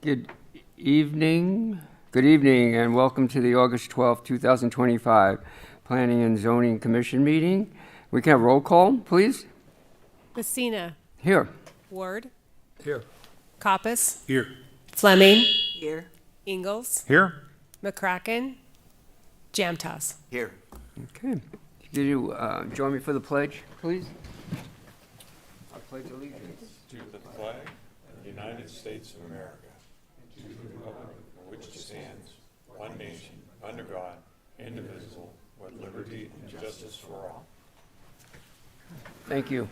Good evening. Good evening, and welcome to the August 12th, 2025 Planning and Zoning Commission meeting. We can have roll call, please. Messina. Here. Ward. Here. Coppice. Here. Fleming. Here. Ingalls. Here. McCracken. Jamtas. Here. Okay. Could you join me for the pledge, please? I pledge allegiance to the flag of the United States of America, to the republic for which it stands, one nation, under God, indivisible, with liberty and justice for all. Thank you.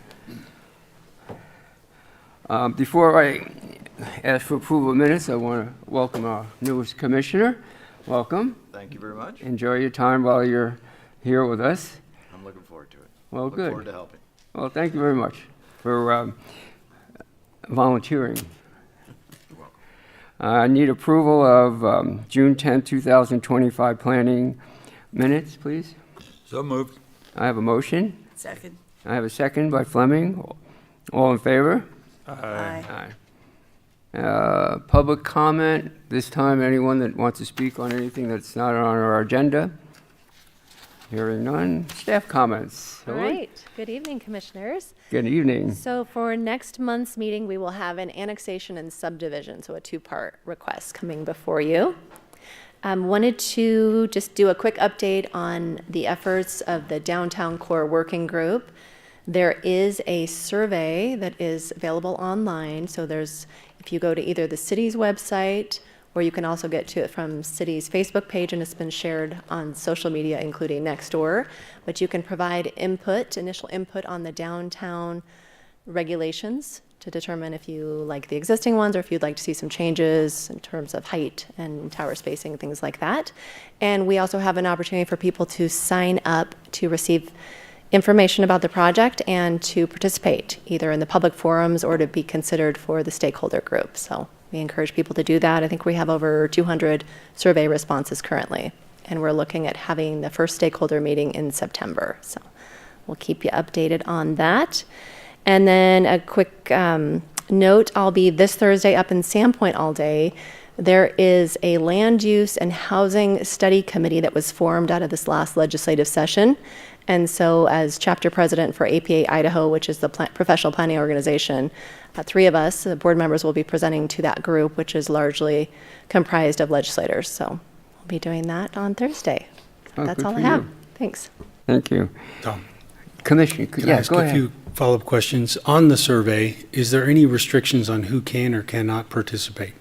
Before I ask for approval of minutes, I want to welcome our newest commissioner. Welcome. Thank you very much. Enjoy your time while you're here with us. I'm looking forward to it. Well, Look good. forward to helping. Well, thank you very much for volunteering. I need approval of June 10, 2025 planning minutes, please. So moved. I have a motion. Second. I have a second by Fleming. All in favor? Aye. Aye. Public comment. This time, anyone that wants to speak on anything that's not on our agenda? Hearing none. Staff comments. All Hillary? right. Good evening, commissioners. Good evening. So for next month's meeting, we will have an annexation and subdivision, so a two-part request coming before you. Wanted to just do a quick update on the efforts of the Downtown Core Working Group. There is a survey that is available online. So if you go to either the city's website, or you can also get to it from city's Facebook page, and it's been shared on social media, including Nextdoor. But you can provide initial input on the downtown regulations to determine if you like the existing ones or if you'd like to see some changes in terms of height and tower spacing, things like that. And we also have an opportunity for people to sign up to receive information about the project and to participate either in the public forums or to be considered for the stakeholder group. So we encourage people to do that. I think we have over 200 survey responses currently, and we're looking at having the first stakeholder meeting in September. So we'll keep you updated on that. And then a quick note, I'll be this Thursday up in Sandpoint all day. There is a land use and housing study committee that was formed out of this last legislative session. And so as chapter president for APA Idaho, which is the professional planning organization, three of us, the board members, will be presenting to that group, which is largely comprised of legislators. So we'll be doing that on Thursday. Oh, That's good all for I have. you. Thanks. Thank you. Tom, Commissioner, can I ask go a ahead. few follow-up questions? On the survey, is there any restrictions on who can or cannot participate?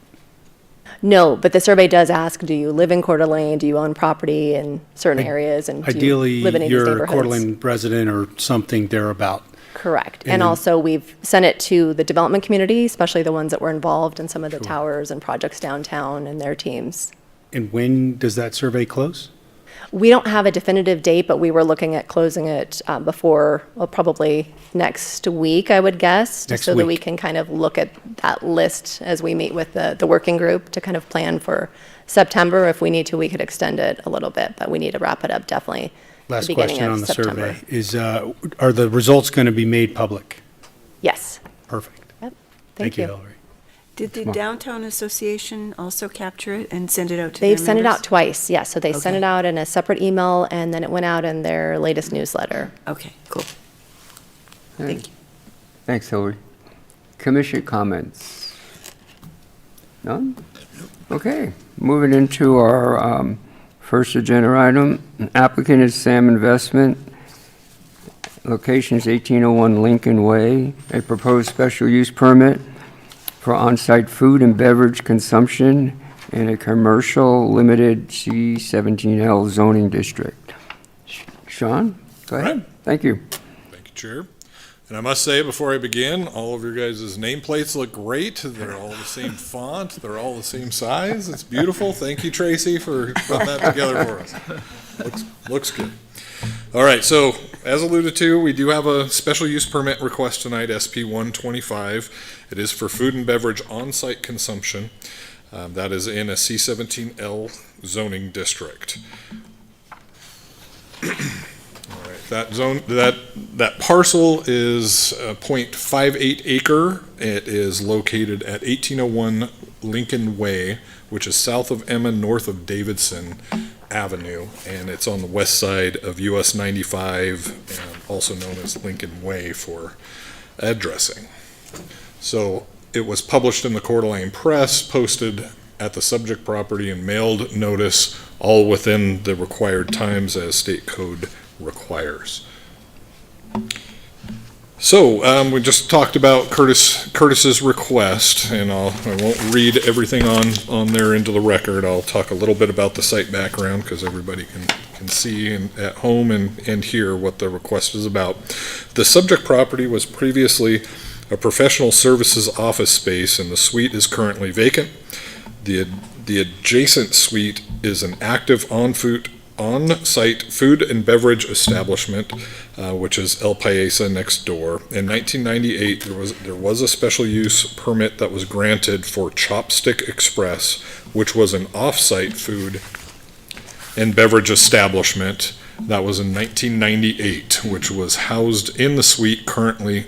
No, but the survey does ask, do you live in Coeur d'Alene? Do you own property in certain areas? And do Ideally, you live in any of these you're a neighborhoods? Coeur d'Alene resident or something thereabout. Correct. And And then- also, we've sent it to the development community, especially the ones that were involved in some of the towers and projects downtown and their teams. And when does that survey close? We don't have a definitive date, but we were looking at closing it before, well, probably next week, I would guess. Next so that we week. can kind of look at that list as we meet with the working group to kind of plan for September. If we need to, we could extend it a little bit, but we need to wrap it up definitely. Last the beginning question of on the September. survey is, are the results going to be made public? Yes. Perfect. Yep. Thank you, you. Hillary. Did the Downtown Association also capture it and send it out to They've their sent it members? out twice, yes. So they sent Okay. it out in a separate email, and then it went out in their latest newsletter. Okay, cool. Thank you. Thanks, Hillary. Commission comments? None? Okay, moving into our first agenda item. Applicant is Sam Investment. Location is 1801 Lincoln Way. A proposed special use permit for on-site food and beverage consumption in a commercial limited C17L zoning district. Sean, go ahead. Right. Thank you. Thank you, Chair. And I must say, before I begin, all of your guys' nameplates look great. They're all the same font. They're all the same size. It's beautiful. Thank you, Tracy, for putting that together for us. Looks good. All right, so as alluded to, we do have a special use permit request tonight, SP 125. It is for food and beverage on-site consumption. That is in a C17L zoning district. All right, that parcel is a 0.58 acre. It is located at 1801 Lincoln Way, which is south of Emma, north of Davidson Avenue, and it's on the west side of US 95, and also known as Lincoln Way for addressing. So it was published in the Coeur d'Alene Press, posted at the subject property, and mailed notice, all within the required times as state code requires. So we just talked about Curtis's request, and I won't read everything on there into the record. I'll talk a little bit about the site background because everybody can see at home and hear what the request is about. The subject property was previously a professional services office space, and the suite is currently vacant. The adjacent suite is an active on-site food and beverage establishment, which is El Paisa next door. In 1998, there was a special use permit that was granted for Chopstick Express, which was an off-site food and beverage establishment. That was in 1998, which was housed in the suite currently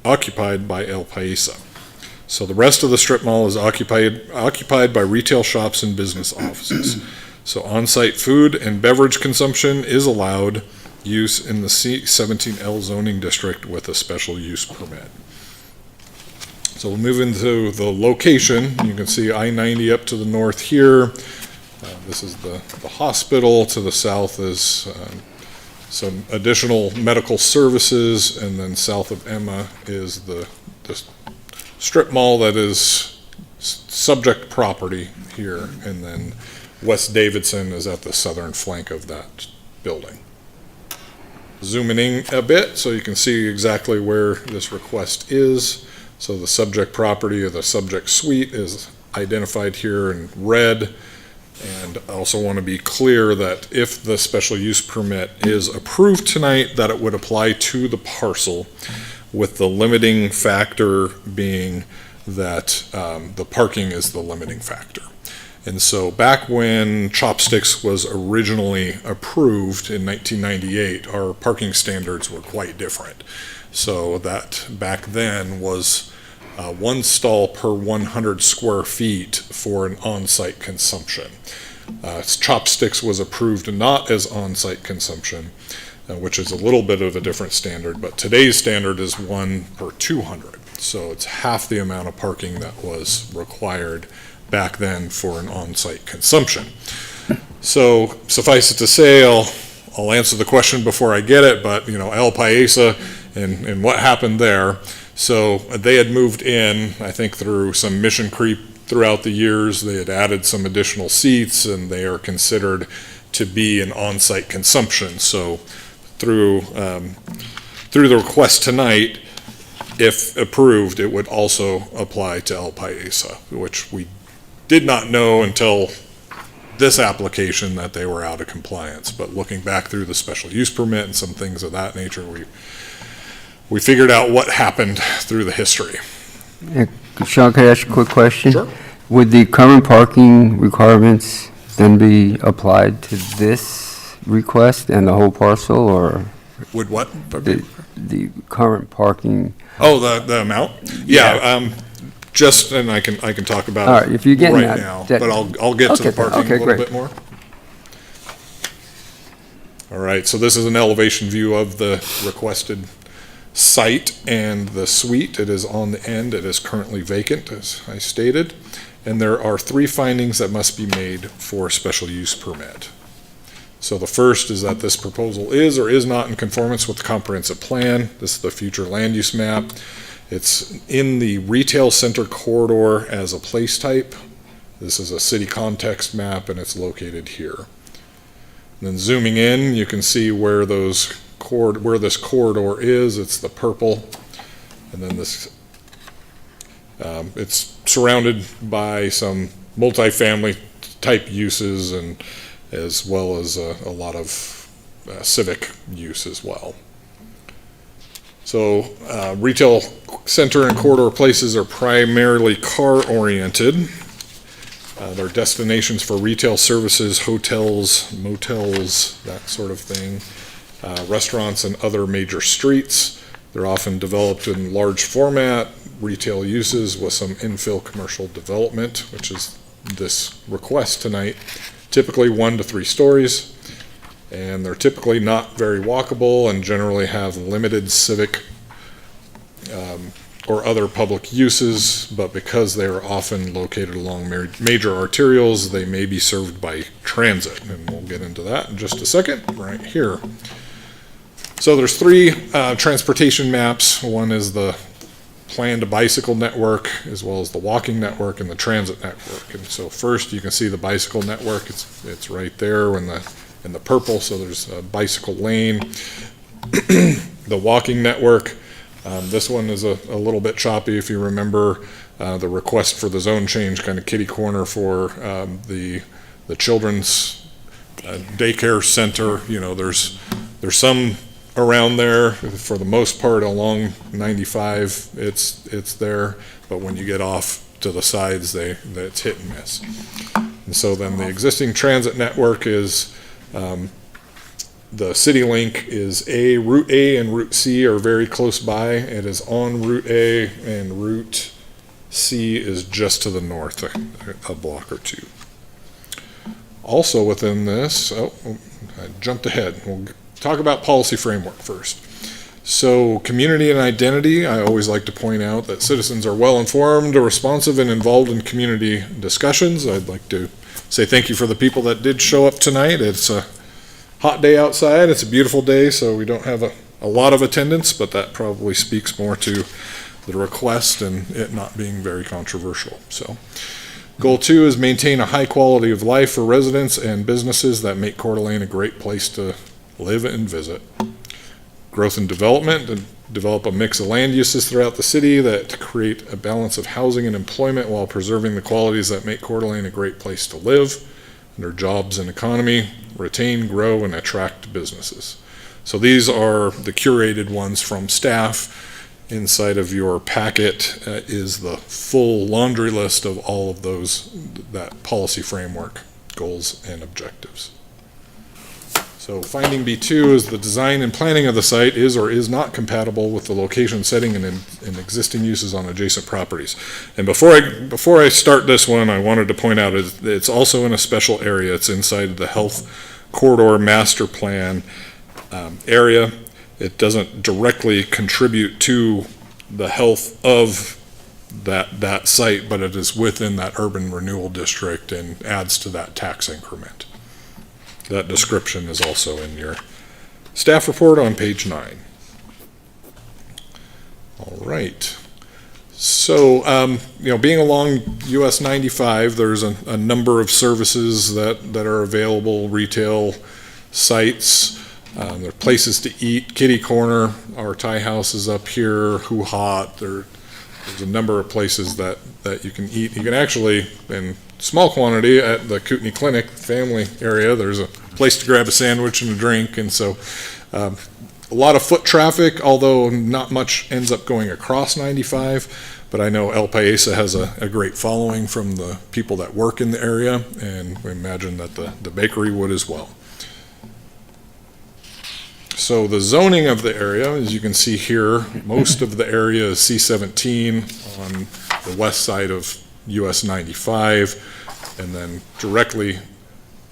occupied by El Paisa. So the rest of the strip mall is occupied by retail shops and business offices. So on-site food and beverage consumption is allowed use in the C17L zoning district with a special use permit. So we'll move into the location. You can see I-90 up to the north here. This is the hospital. To the south is some additional medical services, and then south of Emma is the strip mall that is subject property here, and then West Davidson is at the southern flank of that building. Zooming in a bit so you can see exactly where this request is. So the subject property or the subject suite is identified here in red. And I also want to be clear that if the special use permit is approved tonight, that it would apply to the parcel, with the limiting factor being that the parking is the limiting factor. And so back when Chopsticks was originally approved in 1998, our parking standards were quite different. So that back then was one stall per 100 square feet for an on-site consumption. Chopsticks was approved not as on-site consumption, which is a little bit of a different standard, but today's standard is 1 per 200. So it's half the amount of parking that was required back then for an on-site consumption. So suffice it to say, I'll answer the question before I get it, but El Paisa and what happened there. So they had moved in, I think through some mission creep throughout the years. They had added some additional seats, and they are considered to be an on-site consumption. So through the request tonight, if approved, it would also apply to El Paisa, which we did not know until this application that they were out of compliance. But looking back through the special use permit and some things of that nature, we figured out what happened through the history. Sean, can I ask a quick question? Sure. Would the current parking requirements then be applied to this request and the whole parcel, or Would what? the current parking? Oh, the amount? Yeah. Just, and I can talk about All right, if you're it getting right that- now, that- but I'll get to the parking okay, a little great. bit more. All right, so this is an elevation view of the requested site and the suite. It is on the end. It is currently vacant, as I stated. And there are 3 findings that must be made for a special use permit. So the first is that this proposal is or is not in conformance with the comprehensive plan. This is the future land use map. It's in the retail center corridor as a place type. This is a city context map, and it's located here. And then zooming in, you can see where this corridor is. It's the purple, and then this. It's surrounded by some multifamily type uses, and as well as a lot of civic use as well. So retail center and corridor places are primarily car-oriented. They're destinations for retail services, hotels, motels, that sort of thing, restaurants and other major streets. They're often developed in large format, retail uses with some infill commercial development, which is this request tonight. Typically 1 to 3 stories, and they're typically not very walkable and generally have limited civic or other public uses, but because they are often located along major arterials, they may be served by transit, and we'll get into that in just a second, right here. So there's 3 transportation maps. One is the planned bicycle network, as well as the walking network and the transit network. And so first, you can see the bicycle network. It's right there in the purple, so there's a bicycle lane. The walking network, this one is a little bit choppy. If you remember the request for the zone change, kind of kitty corner for the children's daycare center. You know, there's some around there. For the most part along 95, it's there, but when you get off to the sides, it's hit and miss. And so then the existing transit network is the city link is Route A and Route C are very close by. It is on Route A, and Route C is just to the north, a block or 2. Also within this, I jumped ahead. We'll talk about policy framework first. So community and identity, I always like to point out that citizens are well informed, responsive, and involved in community discussions. I'd like to say thank you for the people that did show up tonight. It's a hot day outside. It's a beautiful day, so we don't have a lot of attendance, but that probably speaks more to the request and it not being very controversial. So goal 2 is maintain a high quality of life for residents and businesses that make Coeur d'Alene a great place to live and visit. Growth and development, and develop a mix of land uses throughout the city that create a balance of housing and employment while preserving the qualities that make Coeur d'Alene a great place to live. Under jobs and economy, retain, grow, and attract businesses. So these are the curated ones from staff. Inside of your packet is the full laundry list of all of those, that policy framework, goals, and objectives. So finding B2 is the design and planning of the site is or is not compatible with the location, setting, and existing uses on adjacent properties. And before I start this one, I wanted to point out it's also in a special area. It's inside the Health Corridor Master Plan area. It doesn't directly contribute to the health of that site, but it is within that urban renewal district and adds to that tax increment. That description is also in your staff report on page 9. All right. So, being along US 95, there's a number of services that are available, retail sites, there are places to eat, kitty corner, our Thai house is up here, Hoo Hot, there's a number of places that you can eat. You can actually, in small quantity at the Kootenai Clinic family area, there's a place to grab a sandwich and a drink, and so a lot of foot traffic, although not much ends up going across 95, but I know El Paisa has a great following from the people that work in the area, and we imagine that the bakery would as well. So the zoning of the area, as you can see here, most of the area is C17 on the west side of US 95, and then directly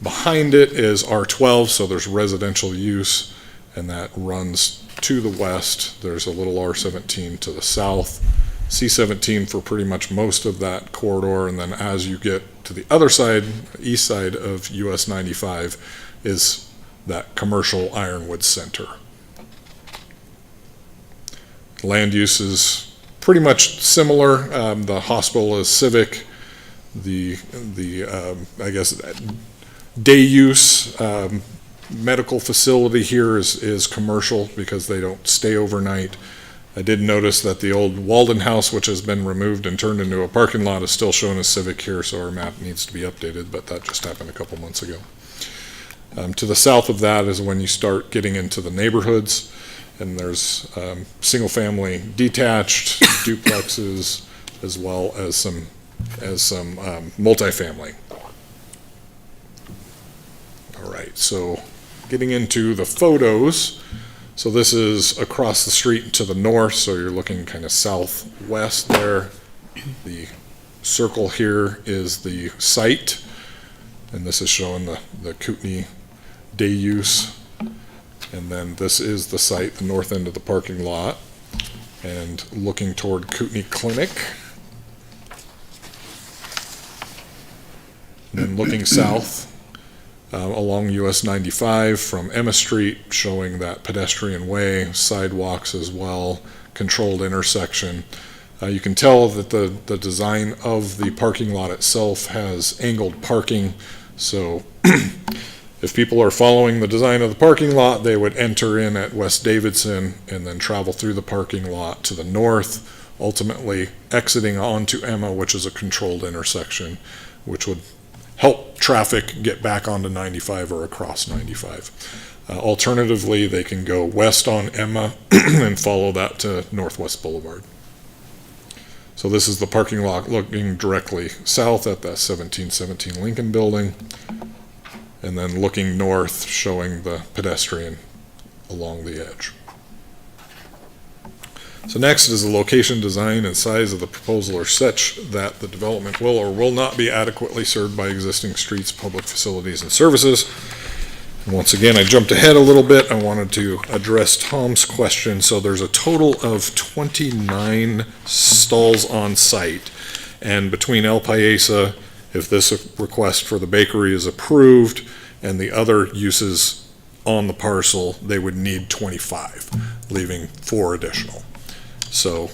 behind it is R12, so there's residential use, and that runs to the west. There's a little R17 to the south, C17 for pretty much most of that corridor, and then as you get to the other side, east side of US 95, is that commercial Ironwood Center. Land use pretty much similar. The hospital is civic. The I guess day use medical facility here is commercial because they don't stay overnight. I did notice that the old Walden House, which has been removed and turned into a parking lot, is still shown as civic here, so our map needs to be updated, but that just happened a couple months ago. To the south of that is when you start getting into the neighborhoods, and there's single-family detached duplexes as well as some multifamily. All right, so getting into the photos. So this is across the street to the north, so you're looking kind of southwest there. The circle here is the site, and this is showing the Kootenai day use. And then this is the site, the north end of the parking lot, and looking toward Kootenai Clinic. And then looking south along US 95 from Emma Street, showing that pedestrian way, sidewalks as well, controlled intersection. You can tell that the design of the parking lot itself has angled parking, so if people are following the design of the parking lot, they would enter in at West Davidson and then travel through the parking lot to the north, ultimately exiting onto Emma, which is a controlled intersection, which would help traffic get back onto 95 or across 95. Alternatively, they can go west on Emma and follow that to Northwest Boulevard. So this is the parking lot looking directly south at that 1717 Lincoln building, and then looking north, showing the pedestrian along the edge. So next is the location, design, and size of the proposal are such that the development will or will not be adequately served by existing streets, public facilities, and services. And once again, I jumped ahead a little bit. I wanted to address Tom's question. So there's a total of 29 stalls on site. And between El Paisa, if this request for the bakery is approved, and the other uses on the parcel, they would need 25, leaving 4 additional. So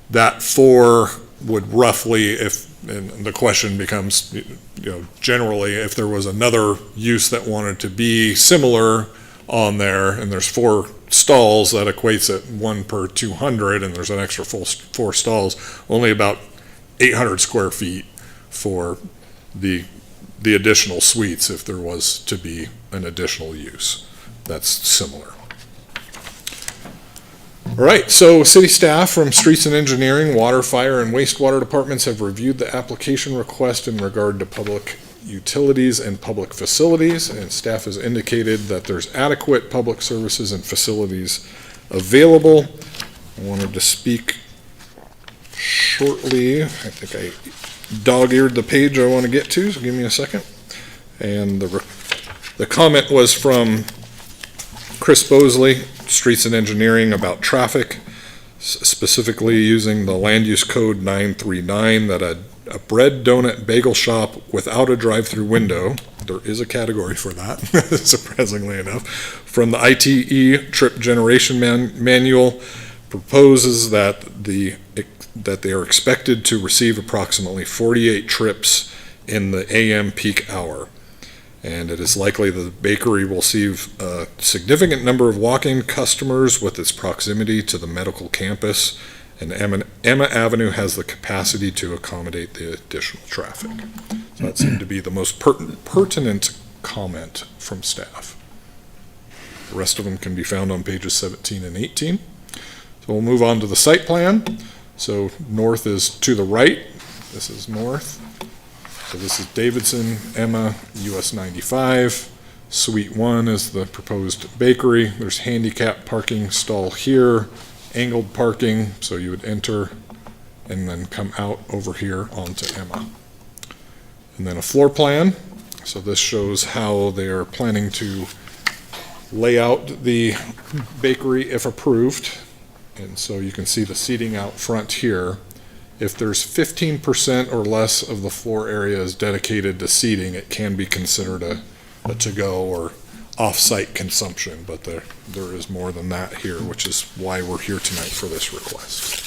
that 4 would roughly, and the question becomes, generally, if there was another use that wanted to be similar on there, and there's 4 stalls, that equates at 1 per 200, and there's an extra 4 stalls, only about 800 square feet for the additional suites if there was to be an additional use that's similar. All right, so city staff from Streets and Engineering, Water, Fire, and Wastewater Departments have reviewed the application request in regard to public utilities and public facilities, and staff has indicated that there's adequate public services and facilities available. I wanted to speak shortly. I think I dog-eared the page I want to get to, so give me a second. And the comment was from Chris Bosley, Streets and Engineering, about traffic, specifically using the land use code 939, that a bread, donut, bagel shop without a drive-through window, there is a category for that, surprisingly enough, from the ITE trip generation manual, proposes that they are expected to receive approximately 48 trips in the AM peak hour. And it is likely that the bakery will receive a significant number of walk-in customers with its proximity to the medical campus, and Emma Avenue has the capacity to accommodate the additional traffic. So that seemed to be the most pertinent comment from staff. The rest of them can be found on pages 17 and 18. So we'll move on to the site plan. So north is to the right. This is north. So this is Davidson, Emma, US 95. Suite 1 is the proposed bakery. There's handicap parking stall here, angled parking, so you would enter and then come out over here onto Emma. And then a floor plan. So this shows how they are planning to lay out the bakery if approved. And so you can see the seating out front here. If there's 15% or less of the floor area is dedicated to seating, it can be considered a to-go or off-site consumption, but there is more than that here, which is why we're here tonight for this request.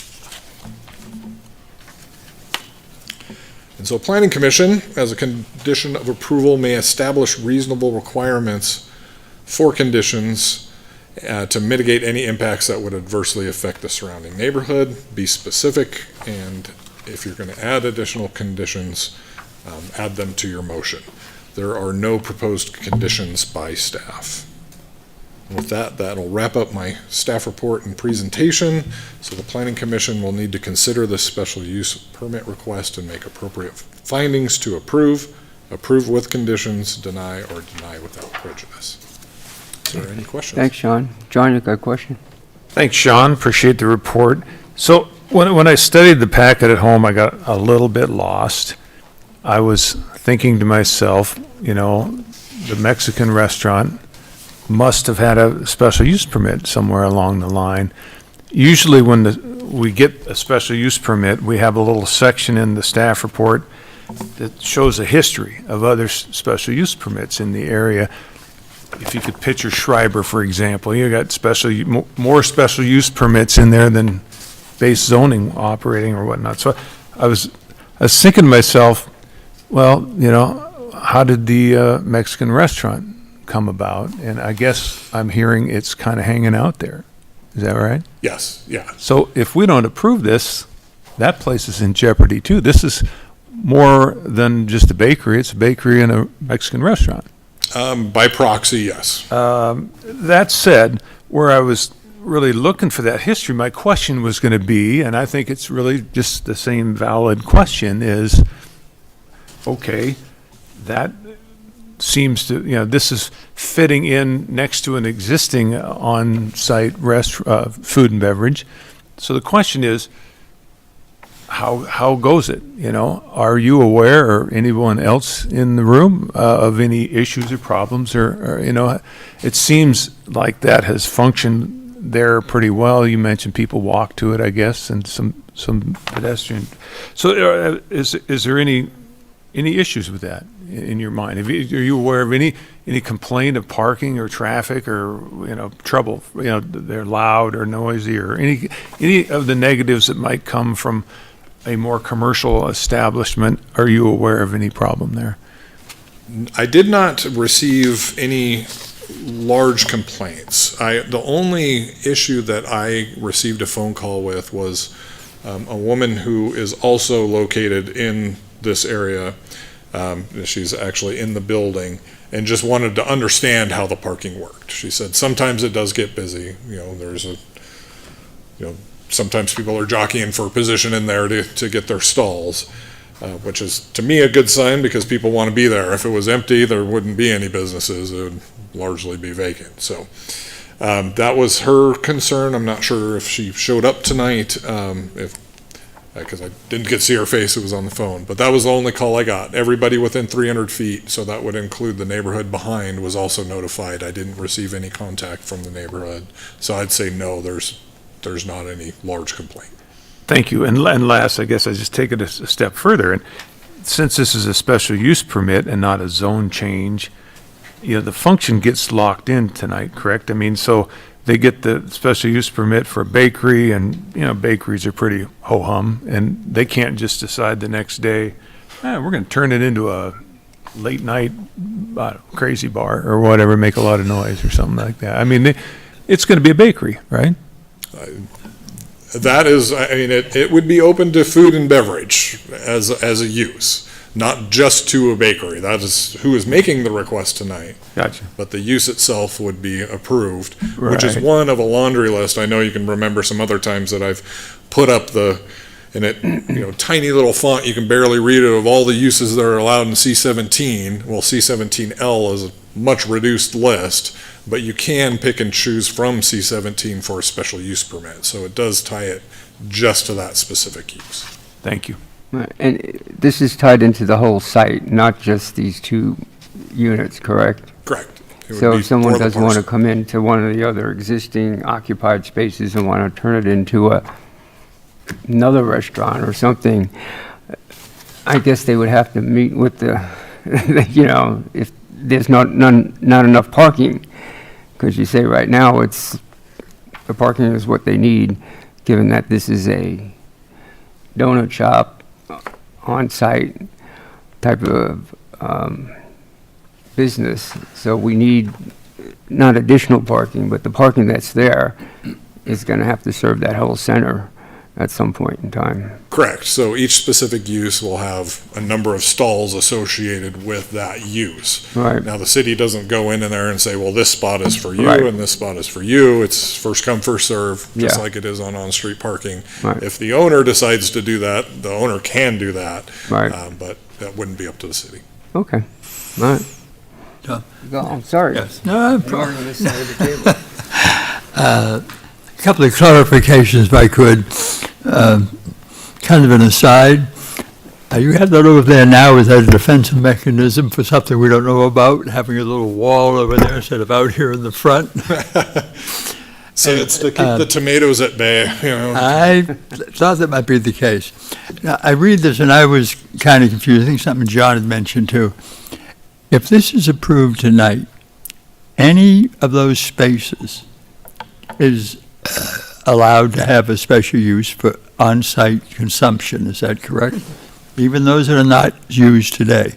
And so Planning Commission, as a condition of approval, may establish reasonable requirements for conditions to mitigate any impacts that would adversely affect the surrounding neighborhood, be specific, and if you're going to add additional conditions, add them to your motion. There are no proposed conditions by staff. And with that, that'll wrap up my staff report and presentation. So the Planning Commission will need to consider this special use permit request and make appropriate findings to approve with conditions, deny, or deny without prejudice. Is there any questions? Thanks, Sean. John, you got a question? Thanks, Sean. Appreciate the report. So when I studied the packet at home, I got a little bit lost. I was thinking to myself, the Mexican restaurant must have had a special use permit somewhere along the line. Usually when we get a special use permit, we have a little section in the staff report that shows a history of other special use permits in the area. If you could picture Schreiber, for example, you got more special use permits in there than base zoning operating or whatnot. So I was thinking to myself, well, how did the Mexican restaurant come about? And I guess I'm hearing it's kind of hanging out there. Is that right? Yes, yeah. So if we don't approve this, that place is in jeopardy too. This is more than just a bakery. It's a bakery and a Mexican restaurant. By proxy, yes. That said, where I was really looking for that history, my question was going to be, and I think it's really just the same valid question, is, okay, that seems to, this is fitting in next to an existing on-site food and beverage. So the question is, how goes it? Are you aware, or anyone else in the room, of any issues or problems, or it seems like that has functioned there pretty well. You mentioned people walk to it, I guess, and some pedestrian. So is there any issues with that in your mind? Are you aware of any complaint of parking or traffic or trouble? They're loud or noisy, or any of the negatives that might come from a more commercial establishment. Are you aware of any problem there? I did not receive any large complaints. The only issue that I received a phone call with was a woman who is also located in this area. She's actually in the building and just wanted to understand how the parking worked. She said sometimes it does get busy. Sometimes people are jockeying for a position in there to get their stalls, which is, to me, a good sign because people want to be there. If it was empty, there wouldn't be any businesses. It would largely be vacant. So that was her concern. I'm not sure if she showed up tonight, because I didn't get to see her face. It was on the phone. But that was the only call I got. Everybody within 300 feet, so that would include the neighborhood behind, was also notified. I didn't receive any contact from the neighborhood. So I'd say no, there's not any large complaint. Thank you. And last, I guess I just take it a step further. And since this is a special use permit and not a zone change, the function gets locked in tonight, correct? I mean, so they get the special use permit for a bakery, and, bakeries are pretty ho-hum, and they can't just decide the next day, we're going to turn it into a late night crazy bar or whatever, make a lot of noise or something like that. I mean, it's going to be a bakery, right? That is, it would be open to food and beverage as a use, not just to a bakery. That is who is making the request tonight. Gotcha. But the use itself would be approved, which is Right. one of a laundry list. I know you can remember some other times that I've put up tiny little font, you can barely read it, of all the uses that are allowed in C-17. Well, C-17L is a much reduced list, but you can pick and choose from C-17 for a special use permit. So it does tie it just to that specific use. Thank you. Right, and this is tied into the whole site, not just these two units, correct? Correct. It would So be if someone for the does want to parcel. come into one of the other existing occupied spaces and want to turn it into another restaurant or something, I guess they would have to meet with if there's not enough parking, because you say right now the parking is what they need, given that this is a donut shop on-site type of business. So we need not additional parking, but the parking that's there is going to have to serve that whole center at some point in time. Correct. So each specific use will have a number of stalls associated with that use. Right. Now, the city doesn't go in there and say, well, this spot is for you Right. and this spot is for you. It's first come, first serve, just Yeah. like it is on on-street parking. Right. If the owner decides to do that, the owner can do that. Right. But that wouldn't be up to the city. Okay, all right. Go, I'm sorry. Yes. No, You weren't on this side of the table. a couple of clarifications if I could. Kind of an aside. You have that over there now, is that a defensive mechanism for something we don't know about, having a little wall over there instead of out here in the front? So it's to keep the tomatoes at bay, you know. I thought that might be the case. Now, I read this and I was kind of confused. I think something John had mentioned too. If this is approved tonight, any of those spaces is allowed to have a special use for on-site consumption, is that correct? Even those that are not used today?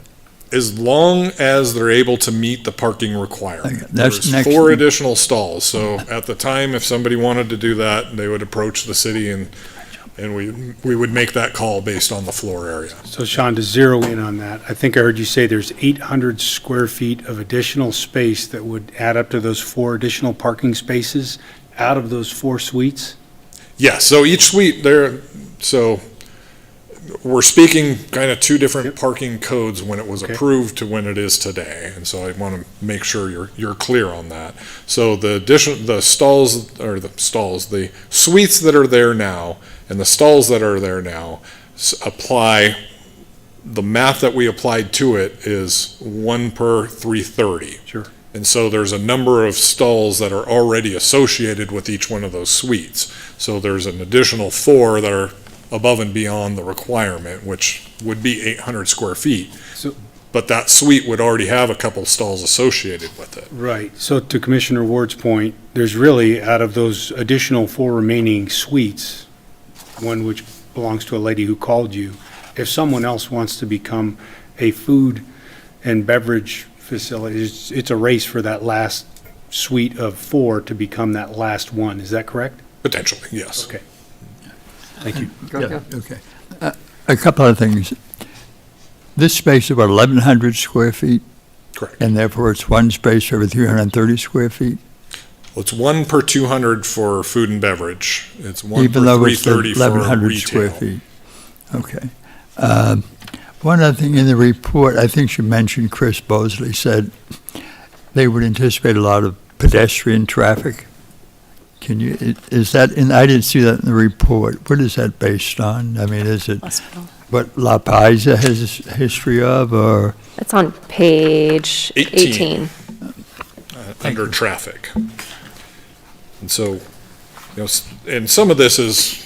As long as they're able to meet the parking requirement. Okay, that's There's next 4 thing. additional stalls, so at the time, if somebody wanted to do that, they would approach the city and we would make that call based on the floor area. So Sean, to zero in on that, I think I heard you say there's 800 square feet of additional space that would add up to those 4 additional parking spaces out of those 4 suites? Yeah, so each suite there, so we're speaking kind of 2 different parking codes when it was Okay. approved to when it is today. And so I want to make sure you're clear on that. So the suites that are there now and the stalls that are there now apply, the math that we applied to it is 1 per 330. Sure. And so there's a number of stalls that are already associated with each one of those suites. So there's an additional 4 that are above and beyond the requirement, which would be 800 square feet. So- But that suite would already have a couple stalls associated with it. Right. So to Commissioner Ward's point, there's really, out of those additional 4 remaining suites, one which belongs to a lady who called you, if someone else wants to become a food and beverage facility, it's a race for that last suite of 4 to become that last one. Is that correct? Potentially, yes. Okay. Thank you. Yeah, okay. A couple of things. This space is about 1,100 square feet, Correct. and therefore it's one space for every 330 square feet, Well, it's 1 per 200 for food and beverage. It's 1 even per though it's 330 for 1,100 square retail. feet. Okay. One other thing in the report, I think you mentioned, Chris Bosley said they would anticipate a lot of pedestrian traffic. Can you, is that, and I didn't see that in the report. What is that based on? I mean, is it Hospital. what La Paiza has a history of, or? It's on page 18. Under traffic. And so, you know, and some of this is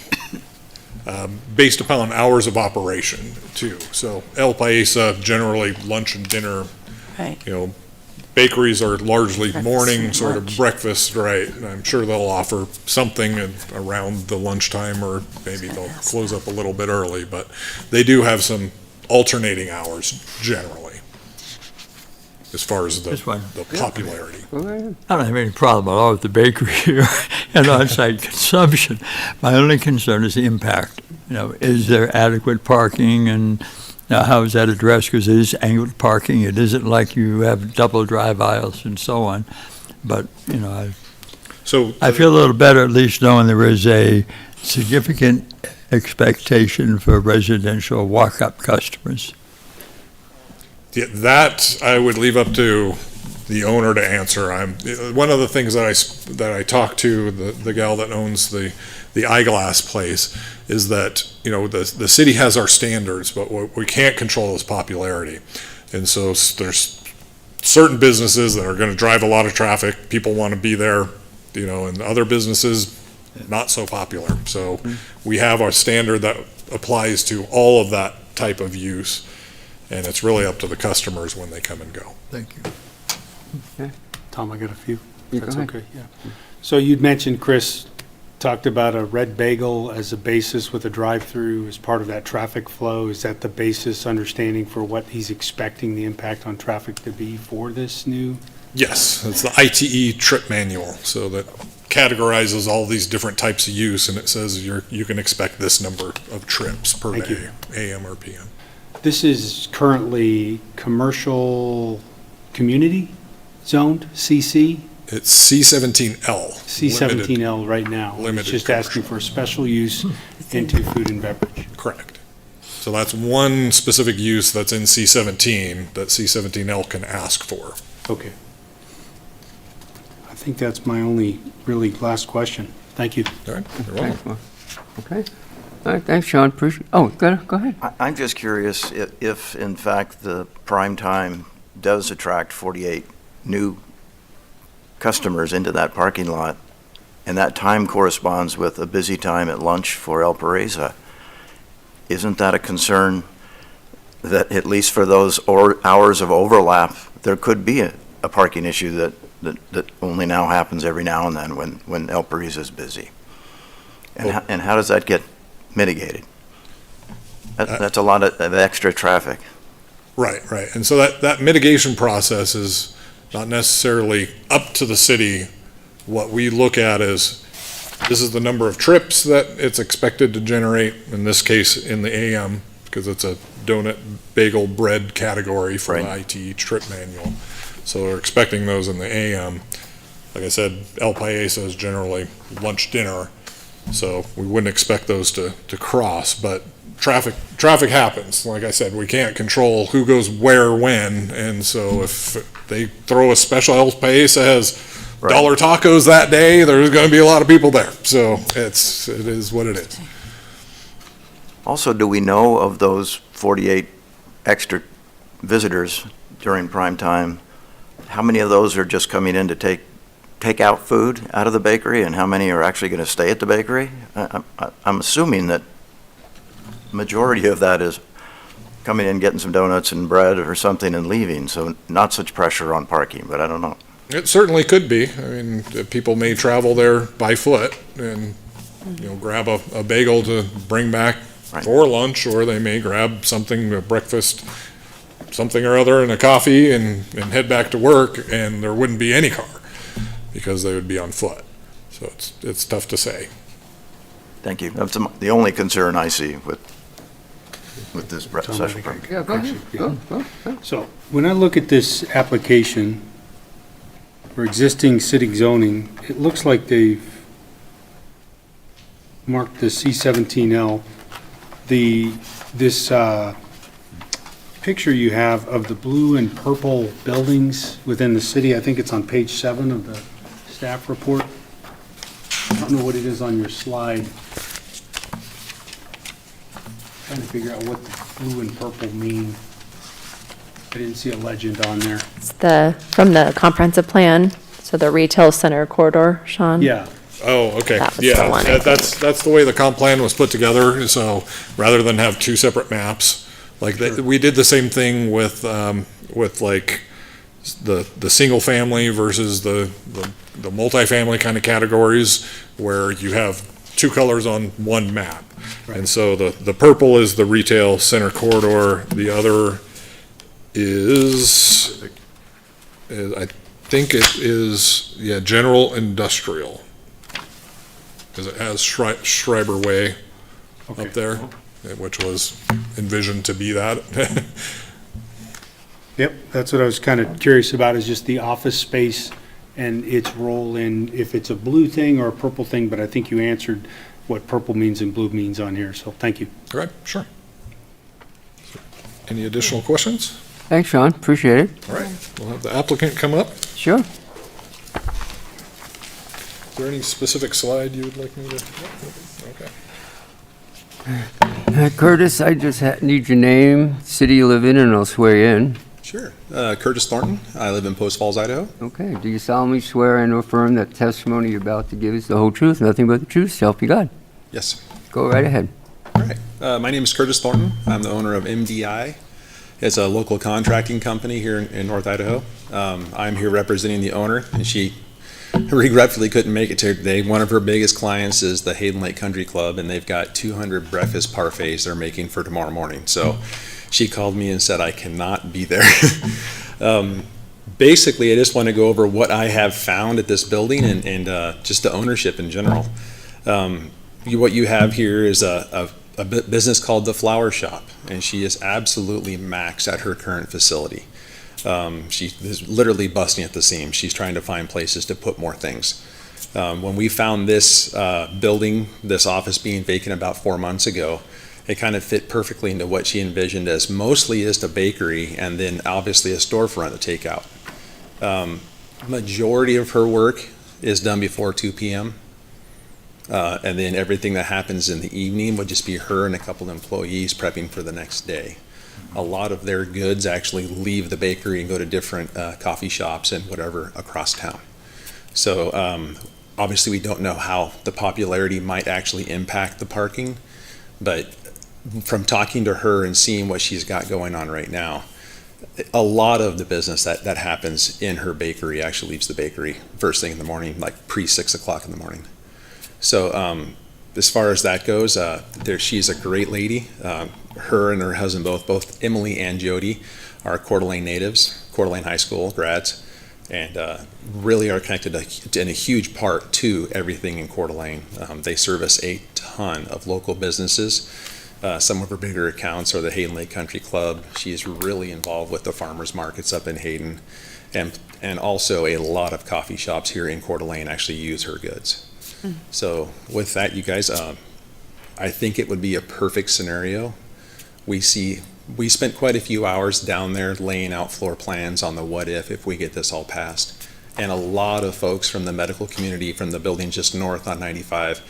based upon hours of operation too. So El Paisa, generally lunch and dinner, Right. you know, bakeries are largely Breakfast morning and sort of lunch. breakfast, right? And I'm sure they'll offer something around the lunchtime, or maybe they'll close up a little bit early, but they do have some alternating hours generally, as far as This one. the popularity. Go ahead. I don't have any problem at all with the bakery here and on-site consumption. My only concern is the impact. You know, is there adequate parking, and now how is that addressed? Because it is angled parking. It isn't like you have double drive aisles and so on. But, you know, So I feel a little better at least knowing there is a significant expectation for residential walk-up customers. yeah, that I would leave up to the owner to answer. One of the things that I talked to the gal that owns the eyeglass place is that, you know, the city has our standards, but we can't control is popularity. And so there's certain businesses that are going to drive a lot of traffic. People want to be there, you know, and other businesses not so popular. So we have our standard that applies to all of that type of use. And it's really up to the customers when they come and go. Thank you. Tom, I got a few. You That's go ahead. okay, yeah. So you'd mentioned, Chris, talked about a red bagel as a basis with a drive-through as part of that traffic flow. Is that the basis understanding for what he's expecting the impact on traffic to be for this new? Yes, it's the ITE trip manual, so that categorizes all these different types of use, and it says you can expect this number of trips per Thank day, you. AM or PM. This is currently commercial community zoned, CC, It's C17L. C17L right now. limited It's just asking for a special use into food and beverage. Correct. So that's one specific use that's in C17 that C17L can ask for. Okay. I think that's my only really last question. Thank you. All right, you're welcome. Thanks, Mark. Okay. All right, thanks, Sean. Appreciate, go ahead. I'm just curious if, in fact, the prime time does attract 48 new customers into that parking lot, and that time corresponds with a busy time at lunch for El Pareza. Isn't that a concern that, at least for those hours of overlap, there could be a parking issue that only now happens every now and then when El Pareza is busy? And how does that get mitigated? That's a lot of extra traffic. Right. And so that mitigation process is not necessarily up to the city. What we look at is, this is the number of trips that it's expected to generate, in this case in the AM, because it's a donut, bagel, bread category for Right. the IT trip manual. So we're expecting those in the AM. Like I said, El Paisa is generally lunch, dinner, so we wouldn't expect those to cross, but traffic happens. Like I said, we can't control who goes where when, and so if they throw a special El Paisa has Right. dollar tacos that day, there's going to be a lot of people there. So it is what it is. Also, do we know of those 48 extra visitors during prime time? How many of those are just coming in to take out food out of the bakery, and how many are actually going to stay at the bakery? I'm assuming that majority of that is coming in, getting some donuts and bread or something and leaving, so not such pressure on parking, but I don't know. It certainly could be. I mean, people may travel there by foot and, grab a bagel to bring back Right. for lunch, or they may grab something, a breakfast, something or other, and a coffee and head back to work, and there wouldn't be any car because they would be on foot. So it's tough to say. Thank you. That's the only concern I see with this Tom, I special think I permit. Yeah, go ahead. Go. So when I look at this application for existing city zoning, it looks like they've marked the C17L. This picture you have of the blue and purple buildings within the city, I think it's on page 7 of the staff report. I don't know what it is on your slide. Trying to figure out what the blue and purple mean. I didn't see a legend on there. It's from the comprehensive plan, so the retail center corridor, Sean? Yeah, Oh, okay. That was the Yeah, one, I that's the way the comp plan was put together. So rather than have two separate maps, we did the same thing with like the single family versus the multifamily kind of categories, where you have two colors on one map. Right. And so the purple is the retail center corridor. The other is I think it is, general industrial. Because it has Schreiber Way Okay. up there, which was envisioned to be that. Yep, that's what I was kind of curious about, is just the office space and its role in, if it's a blue thing or a purple thing, but I think you answered what purple means and blue means on here, so thank you. All right, sure. Any additional questions? Thanks, Sean. Appreciate it. All right, we'll have the applicant come up. Sure. Is there any specific slide you would like me to? Okay. Curtis, I just need your name, city you live in, and I'll swear you in. Sure. Curtis Thornton. I live in Post Falls, Idaho. Okay. Do you solemnly swear and affirm that testimony you're about to give is the whole truth, nothing but the truth, so help you God? Yes. Go right ahead. All right. My name is Curtis Thornton. I'm the owner of MDI. It's a local contracting company here in North Idaho. I'm here representing the owner, and she regretfully couldn't make it today. One of her biggest clients is the Hayden Lake Country Club, and they've got 200 breakfast parfaits they're making for tomorrow morning. So she called me and said I cannot be there. Basically, I just want to go over what I have found at this building and just the ownership in general. What you have here is a business called The Flower Shop, and she is absolutely maxed at her current facility. She is literally busting at the seams. She's trying to find places to put more things. When we found this building, this office being vacant about 4 months ago, it kind of fit perfectly into what she envisioned as mostly just a bakery and then obviously a storefront to take out. Majority of her work is done before 2 p.m. And then everything that happens in the evening would just be her and a couple employees prepping for the next day. A lot of their goods actually leave the bakery and go to different coffee shops and whatever across town. So obviously we don't know how the popularity might actually impact the parking, but from talking to her and seeing what she's got going on right now, a lot of the business that happens in her bakery actually leaves the bakery first thing in the morning, like pre-6 o'clock in the morning. So as far as that goes, she's a great lady. Her and her husband, both Emily and Jody, are Coeur d'Alene natives, Coeur d'Alene High School grads, and really are connected in a huge part to everything in Coeur d'Alene. They service a ton of local businesses. Some of her bigger accounts are the Hayden Lake Country Club. She's really involved with the farmers markets up in Hayden, and also a lot of coffee shops here in Coeur d'Alene actually use her goods. So with that, you guys, I think it would be a perfect scenario. We spent quite a few hours down there laying out floor plans on the what if we get this all passed. And a lot of folks from the medical community from the building just north on 95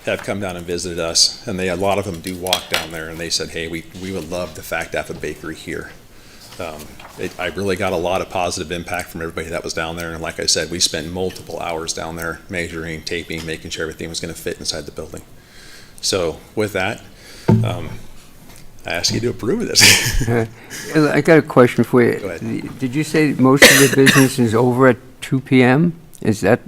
have come down and visited us, and a lot of them do walk down there, and they said, hey, we would love the fact to have a bakery here. I really got a lot of positive impact from everybody that was down there, and like I said, we spent multiple hours down there measuring, taping, making sure everything was going to fit inside the building. So with that, I ask you to approve of this. I got a question for you. Go ahead. Did you say most of the business is over at 2 p.m.? Is that?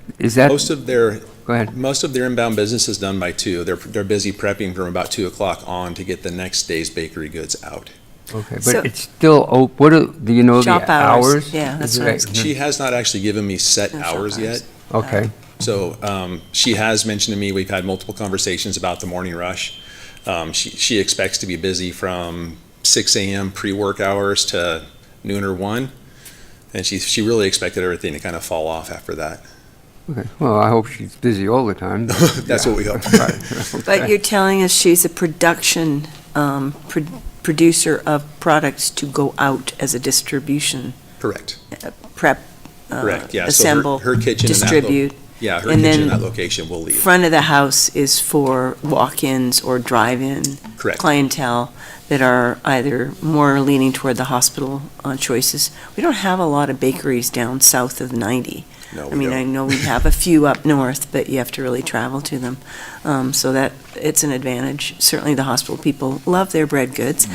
Go ahead. Most of their inbound business is done by 2. They're busy prepping from about 2 o'clock on to get the next day's bakery goods out. Okay, but So- it's still open. Do you know Shop the hours. hours? Yeah, that's Is what I it- was- She has not actually given me set No shop hours yet. Okay, So she has mentioned to me, we've had multiple conversations about the morning rush. She expects to be busy from 6 a.m. pre-work hours to noon or 1. And she really expected everything to kind of fall off after that. okay. Well, I hope she's busy all the time. That's what we hope. But you're telling us she's a production, producer of products to go out as a distribution, Correct. prep, Correct, yeah. So assemble, her kitchen in that distribute. Yeah, her And kitchen in then that location will leave. Front of the house is for walk-ins or drive-in Correct. clientele that are either more leaning toward the hospital choices. We don't have a lot of bakeries down south of 90. No, I mean, don't. I know we have a few up north, but you have to really travel to them. So that, it's an advantage. Certainly the hospital people love their bread goods.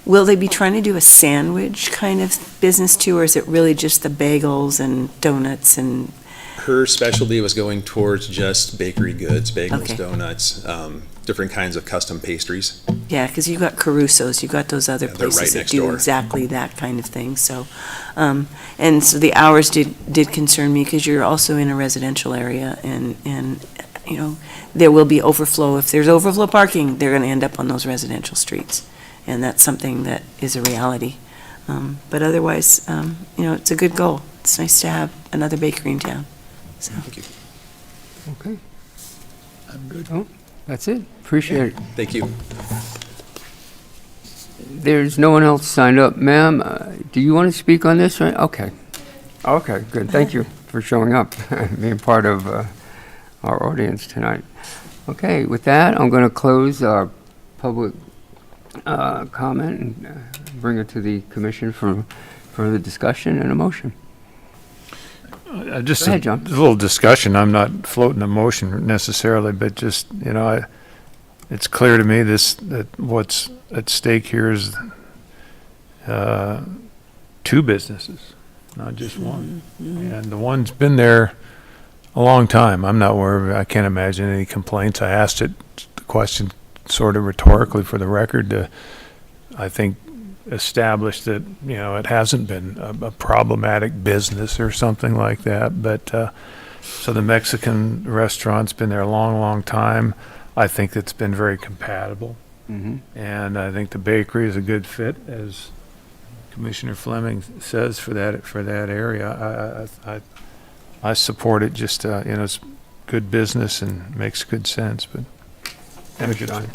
Will they be trying to do a sandwich kind of business too, or is it really just the bagels and donuts and? Her specialty was going towards just bakery goods, bagels, Okay. donuts, different kinds of custom pastries. Yeah, because you've got Caruso's, you've got those other Yeah, they're right places that next do door. exactly that kind of thing, so. And so the hours did concern me, because you're also in a residential area, and, you know, there will be overflow. If there's overflow parking, they're gonna end up on those residential streets, and that's something that is a reality. But otherwise, you know, it's a good goal. It's nice to have another bakery in town, so. Thank you. Okay. I'm good. Oh, that's it. Appreciate it. Thank you. There's no one else signed up. Ma'am, do you want to speak on this? Right? Okay. Okay, good. Thank you for showing up, being part of our audience tonight. Okay, with that, I'm going to close our public comment and bring it to the commission for further discussion and a motion. Just Go ahead, John. a little discussion. I'm not floating a motion necessarily, but just, you know, it's clear to me that what's at stake here is 2 businesses, not just one. And the one's been there a long time. I'm not worried. I can't imagine any complaints. I asked the question sort of rhetorically for the record to, I think, establish that, you know, it hasn't been a problematic business or something like that. But so the Mexican restaurant's been there a long, long time. I think it's been very compatible. Mm-hmm. And I think the bakery is a good fit, as Commissioner Fleming says, for that area. I support it. Just you know, it's good business and makes good sense. But Thank you, John.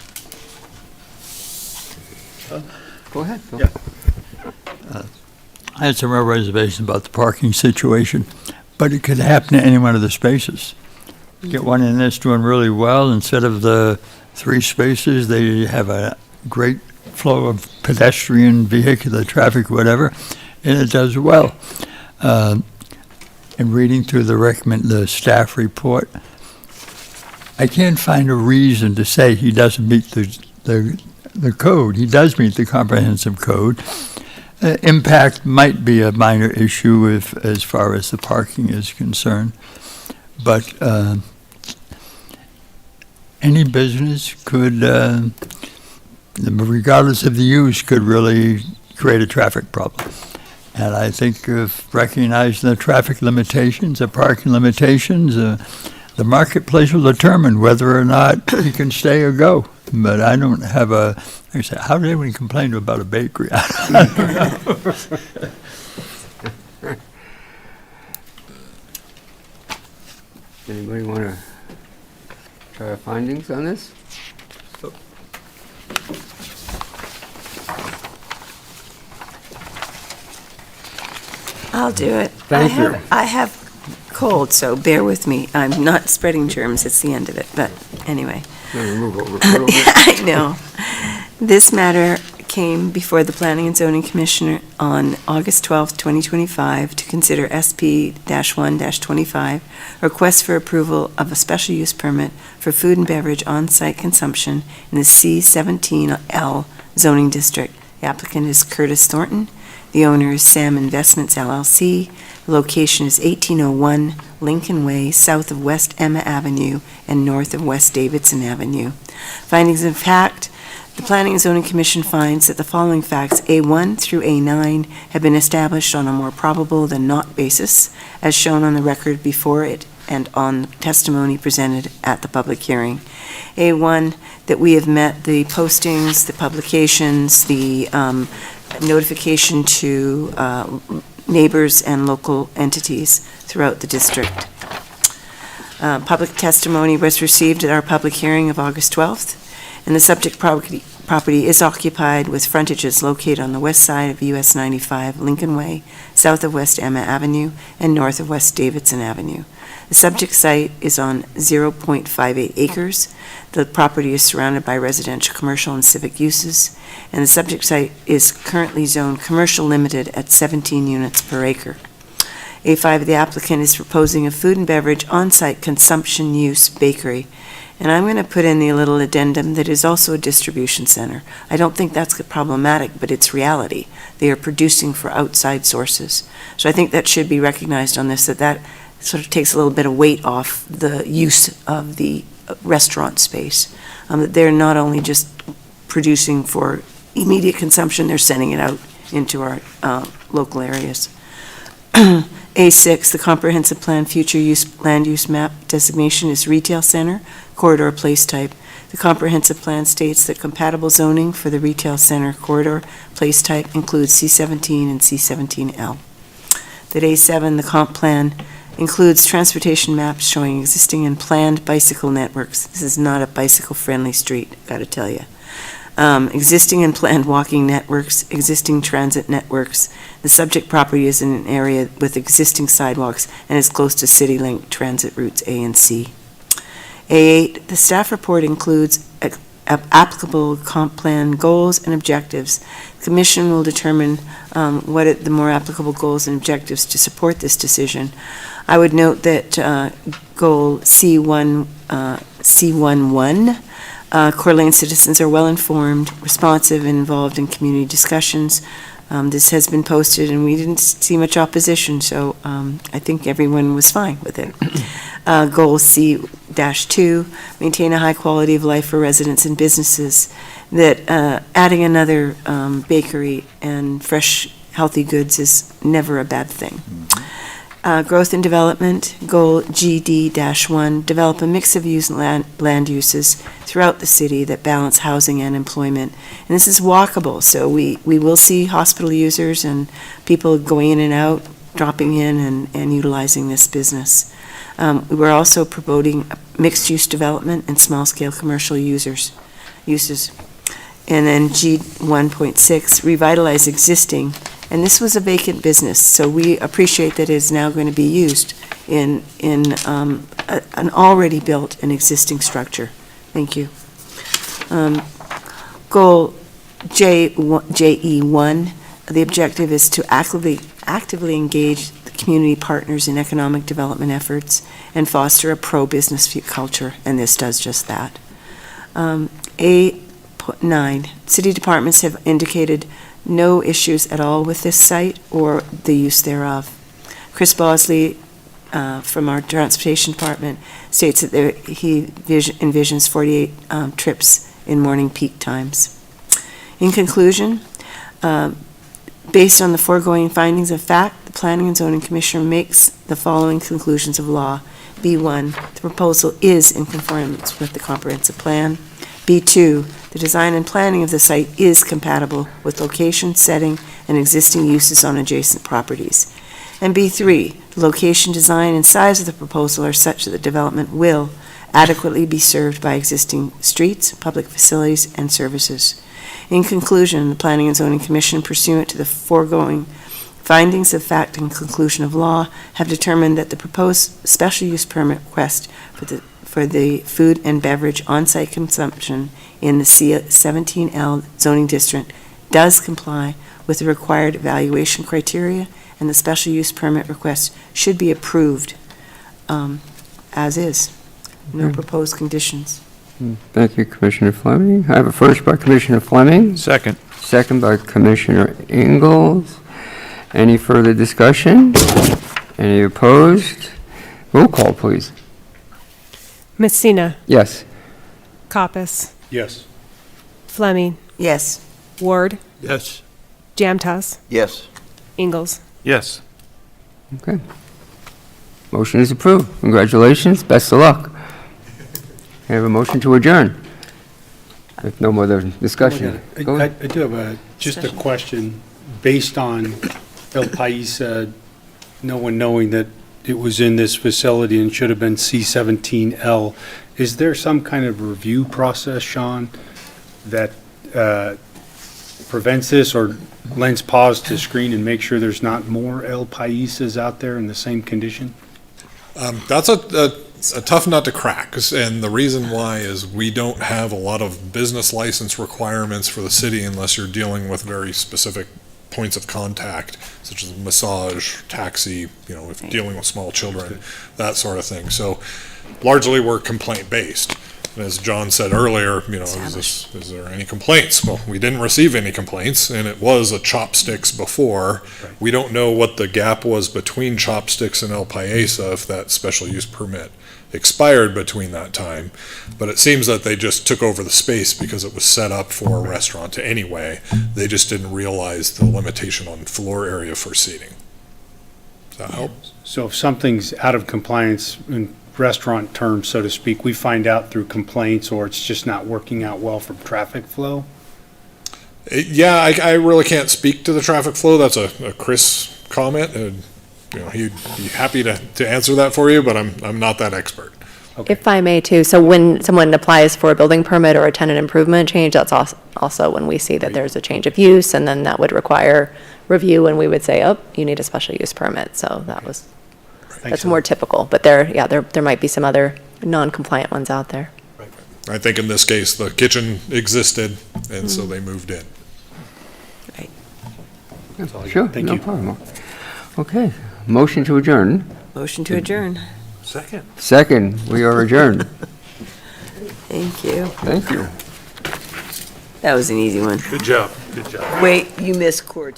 Go ahead, Phil. Yeah. I had some real reservations about the parking situation, but it could happen in any one of the spaces. Get one in that's doing really well, instead of the 3 spaces, they have a great flow of pedestrian, vehicular traffic, whatever, and it does well. And reading through the staff report, I can't find a reason to say he doesn't meet the code. He does meet the comprehensive code. Impact might be a minor issue as far as the parking is concerned, but any business could, regardless of the use, could really create a traffic problem. And I think of recognizing the traffic limitations, the parking limitations, the marketplace will determine whether or not you can stay or go. But I don't have like I said, how did anyone complain about a bakery? I don't know. Anybody want to try our findings on this? I'll do it. Thank you. I have cold, so bear with me. I'm not spreading germs. It's the end of it, but anyway. I know. This matter came before the Planning and Zoning Commissioner on August 12th, 2025, to consider SP-1-25, request for approval of a special use permit for food and beverage on-site consumption in the C-17L zoning district. The applicant is Curtis Thornton. The owner is Sam Investments LLC. The location is 1801 Lincoln Way, south of West Emma Avenue and north of West Davidson Avenue. Findings of fact: the Planning and Zoning Commission finds that the following facts, A1 through A9, have been established on a more probable than not basis, as shown on the record before it and on testimony presented at the public hearing. A1, that we have met the postings, the publications, the notification to neighbors and local entities throughout the district. Public testimony was received at our public hearing of August 12th, and the subject property is occupied with frontages located on the west side of US 95 Lincoln Way, south of West Emma Avenue, and north of West Davidson Avenue. The subject site is on 0.58 acres. The property is surrounded by residential, commercial, and civic uses, and the subject site is currently zoned commercial limited at 17 units per acre. A5, the applicant is proposing a food and beverage on-site consumption use bakery, and I'm going to put in the little addendum that is also a distribution center. I don't think that's problematic, but it's reality. They are producing for outside sources. So I think that should be recognized on this, that sort of takes a little bit of weight off the use of the restaurant space. That they're not only just producing for immediate consumption, they're sending it out into our local areas. A6, the comprehensive plan future use land use map designation is retail center, corridor place type. The comprehensive plan states that compatible zoning for the retail center corridor place type includes C17 and C17L. That A7, the comp plan includes transportation maps showing existing and planned bicycle networks. This is not a bicycle-friendly street, gotta tell you. Existing and planned walking networks, existing transit networks. The subject property is in an area with existing sidewalks and is close to CityLink transit routes A and C. A8, the staff report includes applicable comp plan goals and objectives. The Commission will determine what the more applicable goals and objectives to support this decision. I would note that goal C11, Coeur d'Alene citizens are well-informed, responsive, and involved in community discussions. This has been posted, and we didn't see much opposition, so I think everyone was fine with it. Goal C-2, maintain a high quality of life for residents and businesses. That adding another bakery and fresh, healthy goods is never a bad thing. Growth and development, goal GD-1, develop a mix of land uses throughout the city that balance housing and employment. And this is walkable, so we will see hospital users and people going in and out, dropping in and utilizing this business. We're also promoting mixed-use development and small-scale commercial uses. And then G1.6, revitalize existing And this was a vacant business, so we appreciate that it is now going to be used in an already built and existing structure. Thank you. Goal JE1, the objective is to actively engage the community partners in economic development efforts and foster a pro-business culture, and this does just that. A9, city departments have indicated no issues at all with this site or the use thereof. Chris Bosley from our transportation department states that he envisions 48 trips in morning peak times. In conclusion, based on the foregoing findings of fact, the Planning and Zoning Commission makes the following conclusions of law. B1, the proposal is in conformance with the comprehensive plan. B2, the design and planning of the site is compatible with location, setting, and existing uses on adjacent properties. And B3, the location, design, and size of the proposal are such that the development will adequately be served by existing streets, public facilities, and services. In conclusion, the Planning and Zoning Commission, pursuant to the foregoing findings of fact and conclusion of law, have determined that the proposed special use permit request for the food and beverage on-site consumption in the C17L zoning district does comply with the required evaluation criteria, and the special use permit request should be approved as is. No proposed conditions. Thank you, Commissioner Fleming. I have a first by Commissioner Fleming, Second. second by Commissioner Ingalls. Any further discussion? Any opposed? Roll call, please. Messina, Yes. Coppice, Yes. Fleming, Yes. Ward, Yes. Jamtas, Yes. Ingalls. Yes. Okay. Motion is approved. Congratulations. Best of luck. I have a motion to adjourn. If no more discussion. Go I ahead. do have just a question, based on El País, no one knowing that it was in this facility and should have been C17L. Is there some kind of review process, Sean, that prevents this or lends pause to screen and make sure there's not more El Países out there in the same condition? That's a tough nut to crack, and the reason why is we don't have a lot of business license requirements for the city unless you're dealing with very specific points of contact, such as massage, taxi, if dealing with small children, that sort of thing. So largely we're complaint-based. And as John said earlier, is there any complaints? Well, we didn't receive any complaints, and it was a Chopsticks before. Right. We don't know what the gap was between Chopsticks and El Paisa, if that special use permit expired between that time. But it seems that they just took over the space because it was set up for a restaurant anyway. They just didn't realize the limitation on floor area for seating. Does that help? So if something's out of compliance in restaurant terms, so to speak, we find out through complaints, or it's just not working out well for traffic flow? Yeah, I really can't speak to the traffic flow. That's a Chris comment. And, he'd be happy to answer that for you, but I'm not that expert. If I may too, so when someone applies for a building permit or a tenant improvement change, that's also when we see that there's a change of use, and then that would require review, and we would say, oh, you need a special use permit. So that's more typical, but there might be some other non-compliant ones out there. I think in this case, the kitchen existed, and so they moved in. Sure, Thank no you. problem. Okay, motion to adjourn. Motion to adjourn. Second, we are adjourned. Thank you. Thank you. That was an easy one. Good job. Good job. Wait, you missed Coeur.